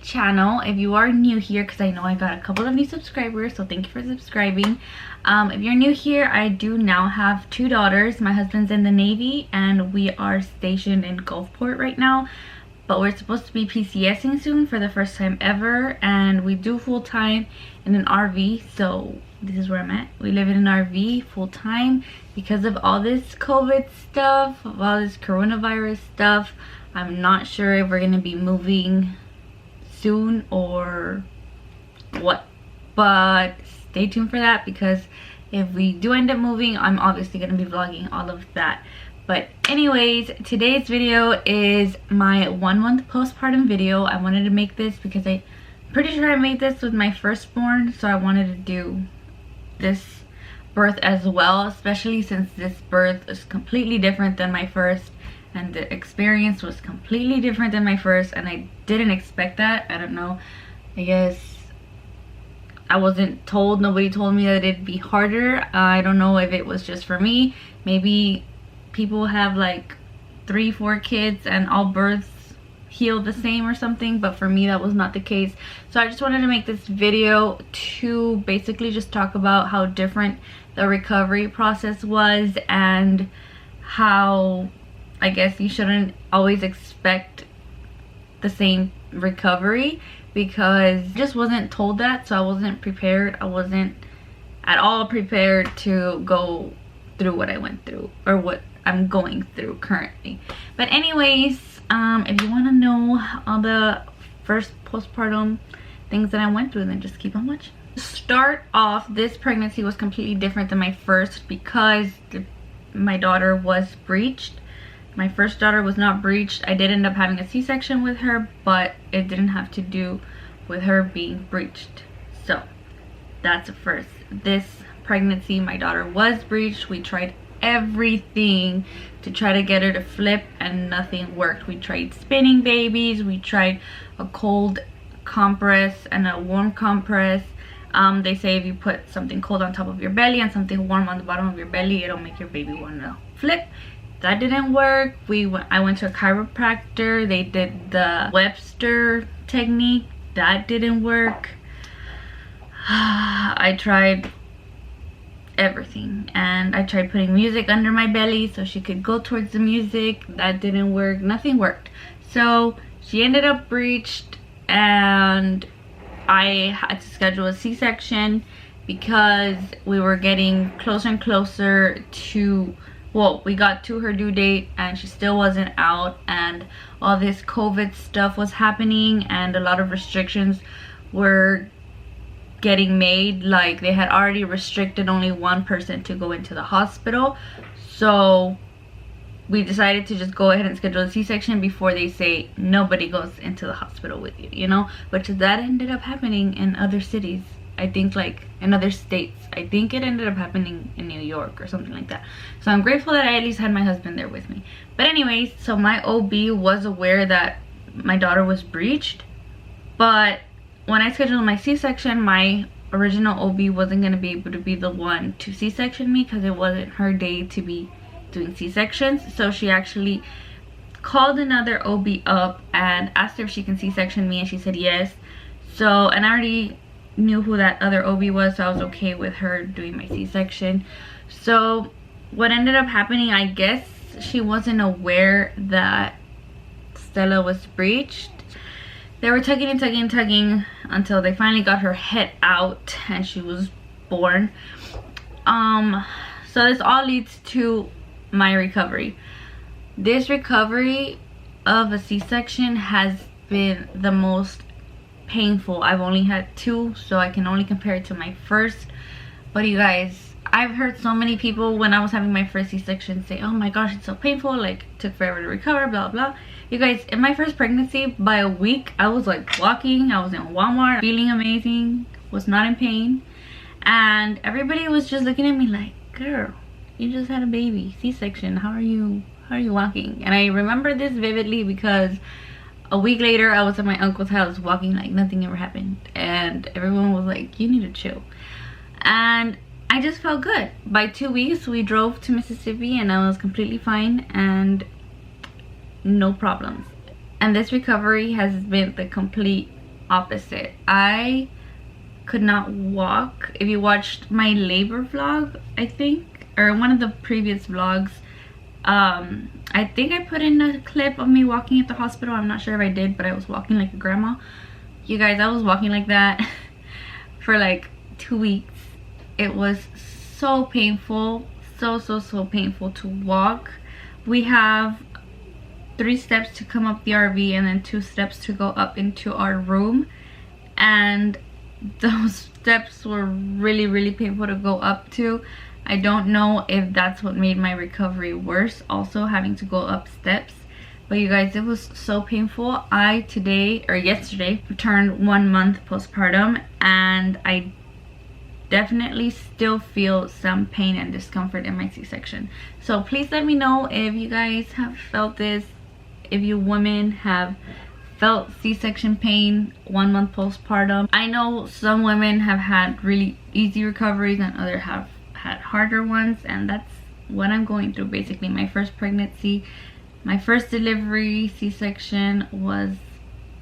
channel. If you are new here, because I know I got a couple of new subscribers, so thank you for subscribing. If you're new here, I do now have 2 daughters. My husband's in the Navy and we are stationed in Gulfport right now, but we're supposed to be PCSing soon for the first time ever, and we do full-time in an RV. So this is where I'm at. We live in an RV full-time because of all this COVID stuff, of all this coronavirus stuff. I'm not sure if we're gonna be moving soon or what, but stay tuned for that, because if we do end up moving, I'm obviously gonna be vlogging all of that. But anyways, today's video is my 1-month postpartum video. I wanted to make this because I'm pretty sure I made this with my firstborn, so I wanted to do this birth as well, especially since this birth is completely different than my first, and the experience was completely different than my first, and I didn't expect that. I don't know, I guess I wasn't told, nobody told me that it'd be harder. I don't know if it was just for me. Maybe people have like 3-4 kids and all births heal the same or something, but for me that was not the case. So I just wanted to make this video to basically just talk about how different the recovery process was, and how I guess you shouldn't always expect the same recovery, because I just wasn't told that, so I wasn't prepared. I wasn't at all prepared to go through what I went through, or what I'm going through currently. But anyways, if you want to know all the first postpartum things that I went through, then just keep on watching. To start off, this pregnancy was completely different than my first because my daughter was breeched. My first daughter was not breeched. I did end up having a C-section with her, but it didn't have to do with her being breeched. So that's a first. This pregnancy, my daughter was breeched. We tried everything to try to get her to flip, and nothing worked. We tried spinning babies, we tried a cold compress and a warm compress. They say if you put something cold on top of your belly and something warm on the bottom of your belly, it'll make your baby want to flip. That didn't work. I went to a chiropractor. They did the Webster technique. That didn't work. I tried everything, and I tried putting music under my belly so she could go towards the music. That didn't work. Nothing worked. So she ended up breeched, and I had to schedule a C-section because we were getting closer and closer to, well, we got to her due date and she still wasn't out, and all this COVID stuff was happening, and a lot of restrictions were getting made. Like, they had already restricted only one person to go into the hospital, so we decided to just go ahead and schedule a C-section before they say nobody goes into the hospital with you, you know, which that ended up happening in other cities. I think, like, in other states. I think it ended up happening in New York or something like that. So I'm grateful that I at least had my husband there with me. But anyways, so my OB was aware that my daughter was breeched, but when I scheduled my C-section, my original OB wasn't going to be able to be the one to C-section me because it wasn't her day to be doing C-sections. So she actually called another OB up and asked her if she can C-section me, and she said yes. So, and I already knew who that other OB was, so I was okay with her doing my C-section. So what ended up happening, I guess she wasn't aware that Stella was breeched. They were tugging and tugging and tugging until they finally got her head out and she was born. So this all leads to my recovery. This recovery of a C-section has been the most painful. I've only had 2, so I can only compare it to my first. But you guys, I've heard so many people when I was having my first C-section say, oh my gosh, it's so painful, like it took forever to recover, blah blah. You guys, in my first pregnancy, by a week I was like walking, I was in Walmart, feeling amazing, was not in pain, and everybody was just looking at me like, girl, you just had a baby, C-section, how are you walking? And I remember this vividly because a week later I was at my uncle's house walking like nothing ever happened, and everyone was like, you need to chill. And I just felt good. By 2 weeks we drove to Mississippi and I was completely fine and no problems. And this recovery has been the complete opposite. I could not walk. If you watched my labor vlog, I think, or one of the previous vlogs, I think I put in a clip of me walking at the hospital. I'm not sure if I did, but I was walking like a grandma. You guys, I was walking like that for like 2 weeks. It was so painful, so painful to walk. We have 3 steps to come up the RV and then 2 steps to go up into our room, and those steps were really painful to go up to. I don't know if that's what made my recovery worse, also having to go up steps. But you guys, it was so painful. I yesterday turned 1 month postpartum, and I definitely still feel some pain and discomfort in my C-section. So please let me know if you guys have felt this, if you women have felt C-section pain 1 month postpartum. I know some women have had really easy recoveries and others have had harder ones, and that's what I'm going through. Basically, my first pregnancy, my first delivery, C-section was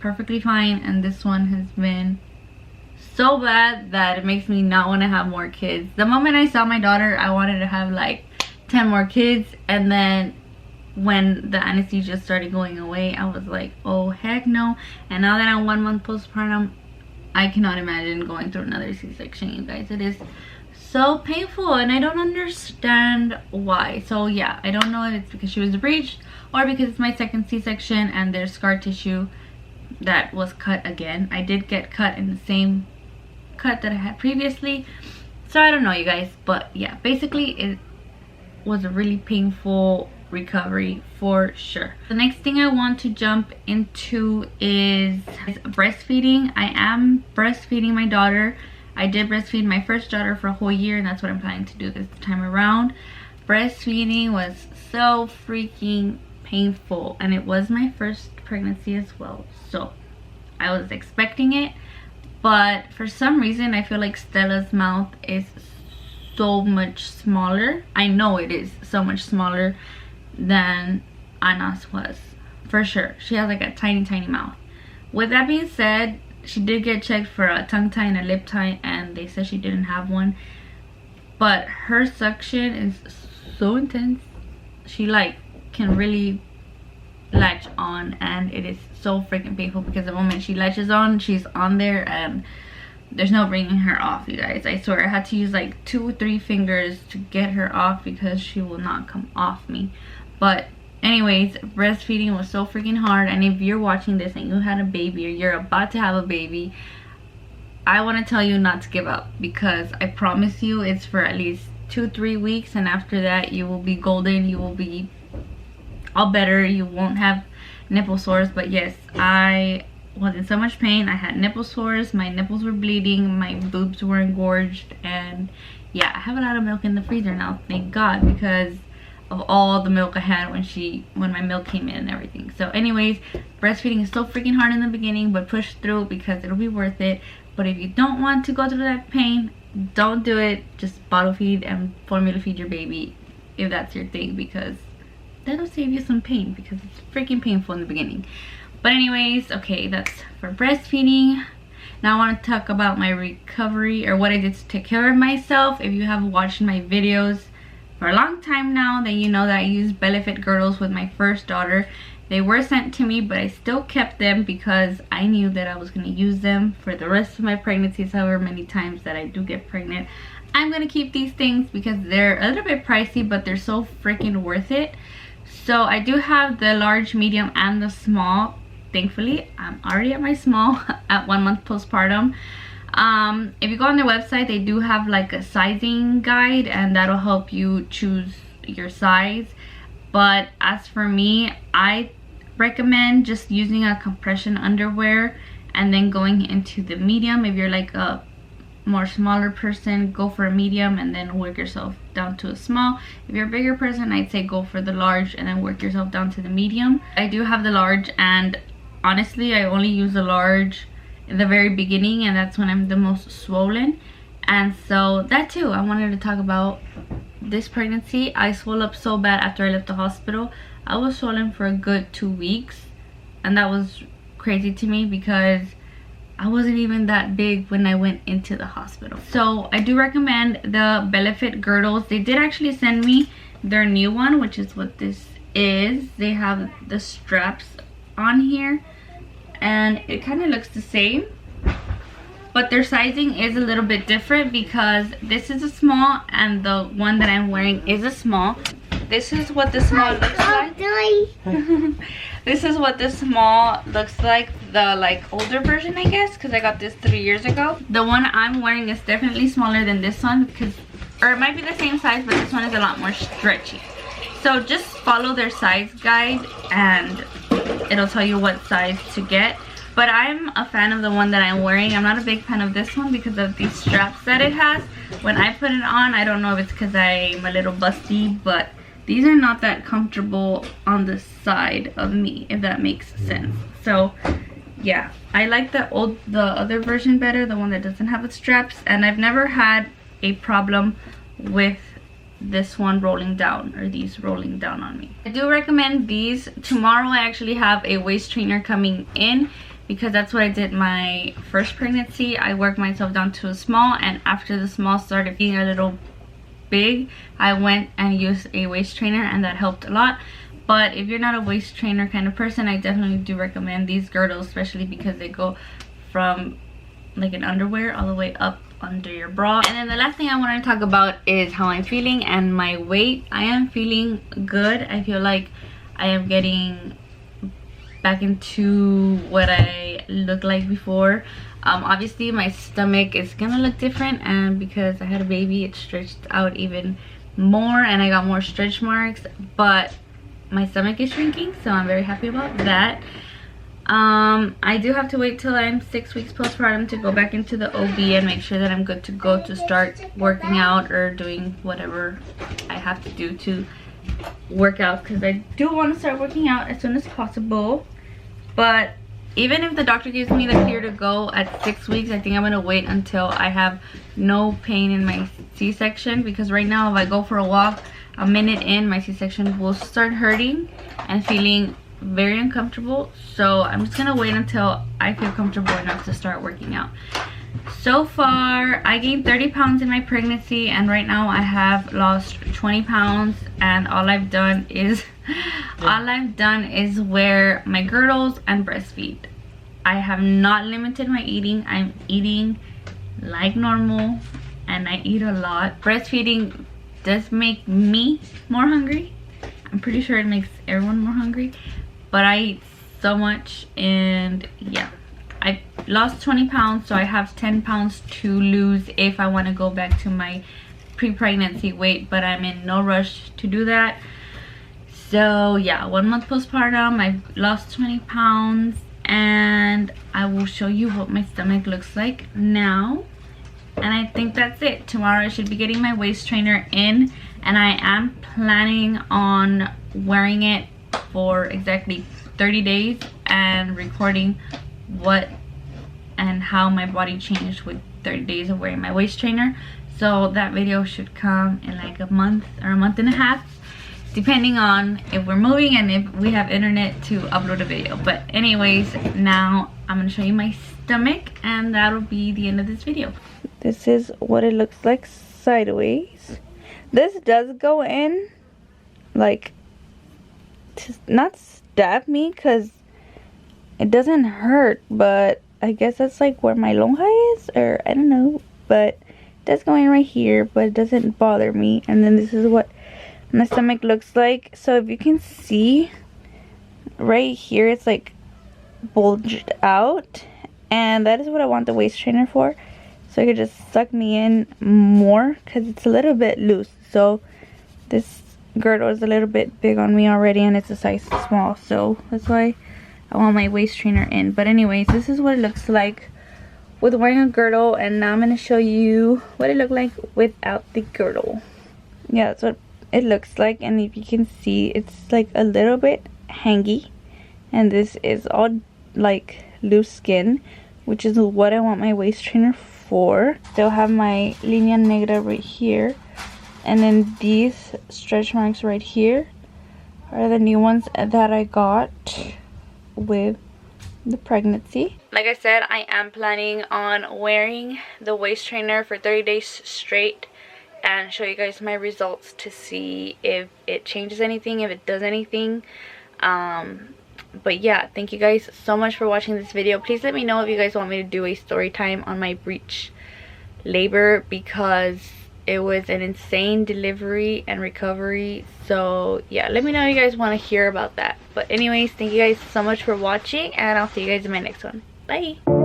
perfectly fine, and this one has been so bad that it makes me not want to have more kids. The moment I saw my daughter, I wanted to have like 10 more kids, and then when the anesthesia started going away, I was like, oh heck no. And now that I'm 1 month postpartum, I cannot imagine going through another C-section, you guys. It is so painful, and I don't understand why. So yeah, I don't know if it's because she was breached or because it's my second C-section and there's scar tissue that was cut again. I did get cut in the same cut that I had previously, so I don't know, you guys. But yeah, basically it was a really painful recovery for sure. The next thing I want to jump into is breastfeeding. I am breastfeeding my daughter. I did breastfeed my first daughter for a whole year, and that's what I'm planning to do this time around. Breastfeeding was so freaking painful, and it was my first pregnancy as well, so I was expecting it. But for some reason, I feel like Stella's mouth is so much smaller. I know it is so much smaller than Anna's was, for sure. She has like a tiny mouth. With that being said, she did get checked for a tongue tie and a lip tie, and they said she didn't have one. But her suction is so intense. She like can really latch on, and it is so freaking painful because the moment she latches on, she's on there and there's no bringing her off, you guys. I swear I had to use like 2 or 3 fingers to get her off because she will not come off me. But anyways, breastfeeding was so freaking hard, and if you're watching this and you had a baby or you're about to have a baby, I want to tell you not to give up, because I promise you it's for at least 2-3 weeks, and after that you will be golden. You will be all better. You won't have nipple sores. But yes, I was in so much pain. I had nipple sores, my nipples were bleeding, my boobs were engorged, and yeah, I have a lot of milk in the freezer now, thank God, because of all the milk I had when my milk came in and everything. So anyways, breastfeeding is so freaking hard in the beginning, but push through because it'll be worth it. But if you don't want to go through that pain, don't do it. Just bottle feed and formula feed your baby if that's your thing, because that'll save you some pain, because it's freaking painful in the beginning. But anyways, okay, that's for breastfeeding. Now I want to talk about my recovery, or what I did to take care of myself. If you have watched my videos for a long time now, then you know that I used belly fit girdles with my first daughter. They were sent to me, but I still kept them because I knew that I was going to use them for the rest of my pregnancies. However many times that I do get pregnant, I'm going to keep these things because they're a little bit pricey, but they're so freaking worth it. So I do have the large, medium, and the small. Thankfully, I'm already at my small at 1 month postpartum. If you go on their website, they do have like a sizing guide, and that'll help you choose your size. But as for me, I recommend just using a compression underwear and then going into the medium. If you're like a more smaller person, go for a medium and then work yourself down to a small. If you're a bigger person, I'd say go for the large and then work yourself down to the medium. I do have the large, and honestly I only use the large in the very beginning, and that's when I'm the most swollen. And so that too, I wanted to talk about this pregnancy. I swelled up so bad after I left the hospital. I was swollen for a good 2 weeks, and that was crazy to me because I wasn't even that big when I went into the hospital. So I do recommend the Benefit girdles. They did actually send me their new one, which is what this is. They have the straps on here and it kind of looks the same, but their sizing is a little bit different because this is a small and the one that I'm wearing is a small. This is what the small looks like. This is what the small looks like, the older version, I guess, because I got this 3 years ago. The one I'm wearing is definitely smaller than this one, because, or it might be the same size, but this one is a lot more stretchy. So just follow their size guide and it'll tell you what size to get. But I'm a fan of the one that I'm wearing. I'm not a big fan of this one because of these straps that it has. When I put it on, I don't know if it's because I'm a little busty, but these are not that comfortable on the side of me, if that makes sense. So yeah, I like the other version better, the one that doesn't have the straps, and I've never had a problem with this one rolling down, or these rolling down on me. I do recommend these. Tomorrow I actually have a waist trainer coming in because that's what I did my first pregnancy. I worked myself down to a small, and after the small started being a little big, I went and used a waist trainer, and that helped a lot. But if you're not a waist trainer kind of person, I definitely do recommend these girdles, especially because they go from like an underwear all the way up under your bra. And then the last thing I want to talk about is how I'm feeling and my weight. I am feeling good. I feel like I am getting back into what I looked like before. Obviously my stomach is gonna look different, and because I had a baby it stretched out even more and I got more stretch marks, but my stomach is shrinking, so I'm very happy about that. I do have to wait till I'm 6 weeks postpartum to go back into the OB and make sure that I'm good to go to start working out or doing whatever I have to do to work out, because I do want to start working out as soon as possible. But even if the doctor gives me the clear to go at 6 weeks, I think I'm gonna wait until I have no pain in my C-section, because right now if I go for a walk a minute in, my C-section will start hurting and feeling very uncomfortable. So I'm just gonna wait until I feel comfortable enough to start working out. So far I gained 30 pounds in my pregnancy, and right now I have lost 20 pounds, and all I've done is wear my girdles and breastfeed. I have not limited my eating. I'm eating like normal and I eat a lot. Breastfeeding does make me more hungry. I'm pretty sure it makes everyone more hungry, but I eat so much. And yeah, I lost 20 pounds, so I have 10 pounds to lose if I want to go back to my pre-pregnancy weight, but I'm in no rush to do that. So yeah, 1 month postpartum, I've lost 20 pounds, and I will show you what my stomach looks like now. And I think that's it. Tomorrow I should be getting my waist trainer in, and I am planning on wearing it for exactly 30 days and recording what and how my body changed with 30 days of wearing my waist trainer. So that video should come in like a month or a month and a half, depending on if we're moving and if we have internet to upload a video. But anyways, now I'm gonna show you my stomach, and that'll be the end of this video. This is what it looks like sideways. This does go in, like, to not stab me because it doesn't hurt, but I guess that's like where my lonja is, or I don't know, but it does go in right here, but it doesn't bother me. And then this is what my stomach looks like. So if you can see right here, it's like bulged out, and that is what I want the waist trainer for, so it could just suck me in more, because it's a little bit loose. So this girdle is a little bit big on me already, and it's a size small, so that's why I want my waist trainer in. But anyways, this is what it looks like with wearing a girdle, and now I'm going to show you what it looked like without the girdle. Yeah, that's what it looks like. And if you can see, it's like a little bit hangy, and this is all like loose skin, which is what I want my waist trainer for. Still have my linea negra right here, and then these stretch marks right here are the new ones that I got with the pregnancy. like I said, I am planning on wearing the waist trainer for 30 days straight and show you guys my results to see if it changes anything, if it does anything. But yeah, thank you guys so much for watching this video. Please let me know if you guys want me to do a story time on my breech labor, because it was an insane delivery and recovery. So yeah, let me know if you guys want to hear about that. But anyways, thank you guys so much for watching, and I'll see you guys in my next one. Bye.